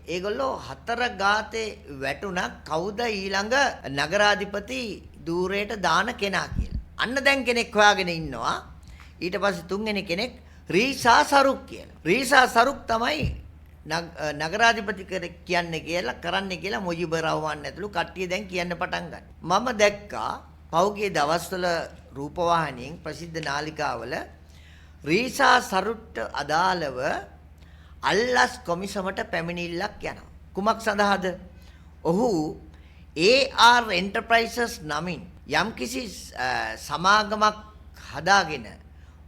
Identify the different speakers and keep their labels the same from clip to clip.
Speaker 1: ඒගොල්ලෝ හතර ගාතේ වැටුණා කවුද ඊළඟ නගරාධිපති ධූරයට දාන කෙනා කියලා. අන්න දැන් කෙනෙක් හොයාගෙන ඉන්නවා. ඊට පස්සේ තුන්වෙනි කෙනෙක් රීසා සරුක් කියලා. රීසා සරුක් තමයි නගරාධිපති කියන්නේ කියලා කරන්නේ කියලා මුජිබුර් රහ්මාන් ඇතුළු කට්ටිය දැන් කියන්න පටන් ගන්නවා. මම දැක්කා පහුගිය දවස්වල රූපවාහිනියෙන් ප්‍රසිද්ධ නාලිකාවල රීසා සරුට්ට අදාළව අල්ලස් කොමිසමට පැමිණිල්ලක් යනවා. කුමක් සඳහාද? ඔහු AR Enterprises නමින් යම්කිසි සමාගමක් හදාගෙන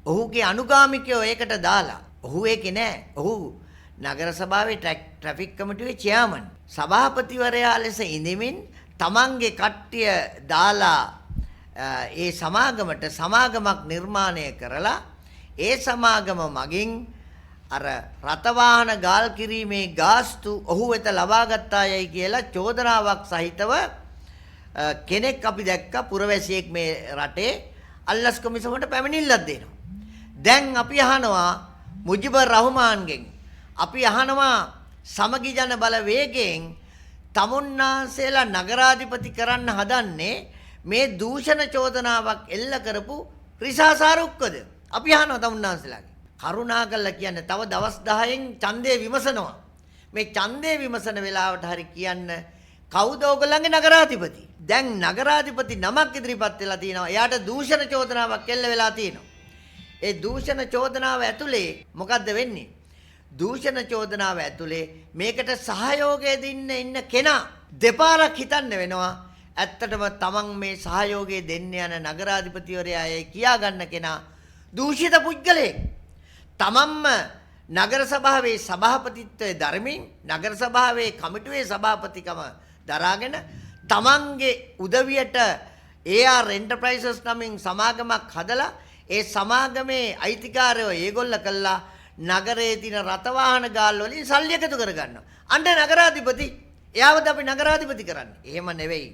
Speaker 1: ඔහුගේ අනුගාමිකයෝ ඒකට දාලා ඔහු ඒකේ නෑ. ඔහු නගර සභාවේ ට්‍රැෆික් කමිටුවේ චෙයාමන් සභාපතිවරයා ලෙස ඉඳමින් තමන්ගේ කට්ටිය දාලා ඒ සමාගමට සමාගමක් නිර්මාණය කරලා ඒ සමාගම මගින් අර රථවාහන ගාල් කිරීමේ ගාස්තු ඔහු වෙත ලබා ගත්තායයි කියලා චෝදනාවක් සහිතව කෙනෙක් අපි දැක්ක පුරවැසියෙක් මේ රටේ අල්ලස් කොමිසමට පැමිණිල්ලක් දෙනවා. දැන් අපි අහනවා මුජිබුර් රහ්මාන්ගෙන් අපි අහනවා සමගි ජන බලවේගයෙන් තමුන්නාන්සේලා නගරාධිපති කරන්න හදන්නේ මේ දූෂණ චෝදනාවක් එල්ල කරපු රිසා සාරුක්කද? අපි අහනවා තමුන්නාන්සේලාගෙන්. කරුණාකරලා කියන්නේ තව දවස් 10න් ඡන්දය විමසනවා. මේ ඡන්දය විමසන වෙලාවට හරි කියන්න කවුද ඔයගොල්ලන්ගේ නගරාධිපති? දැන් නගරාධිපති නමක් ඉදිරිපත් වෙලා තිනවා. එයාට දූෂණ චෝදනාවක් එල්ල වෙලා තිනවා. ඒ දූෂණ චෝදනාව ඇතුලේ මොකද්ද වෙන්නේ? දූෂණ චෝදනාව ඇතුලේ මේකට සහයෝගය දෙන්න ඉන්න කෙනා දෙපාරක් හිතන්න වෙනවා. ඇත්තටම තමන් මේ සහයෝගය දෙන්න යන නගරාධිපතිවරයා කියා ගන්න කෙනා දූෂිත පුද්ගලයෙක්. තමන්ම නගර සභාවේ සභාපතිත්වයේ ධර්මින් නගර සභාවේ කමිටුවේ සභාපතිකම දරාගෙන තමන්ගේ උදවියට AR Enterprises නමින් සමාගමක් හදලා ඒ සමාගමේ අයිතිකාරයෝ ඒගොල්ල කළා නගරයේ තියෙන රථවාහන ගාල් වලින් සල්ලි එකතු කරගන්නවා. අන්න නගරාධිපති එයාවද අපි නගරාධිපති කරන්නේ. එහෙම නෙවෙයි.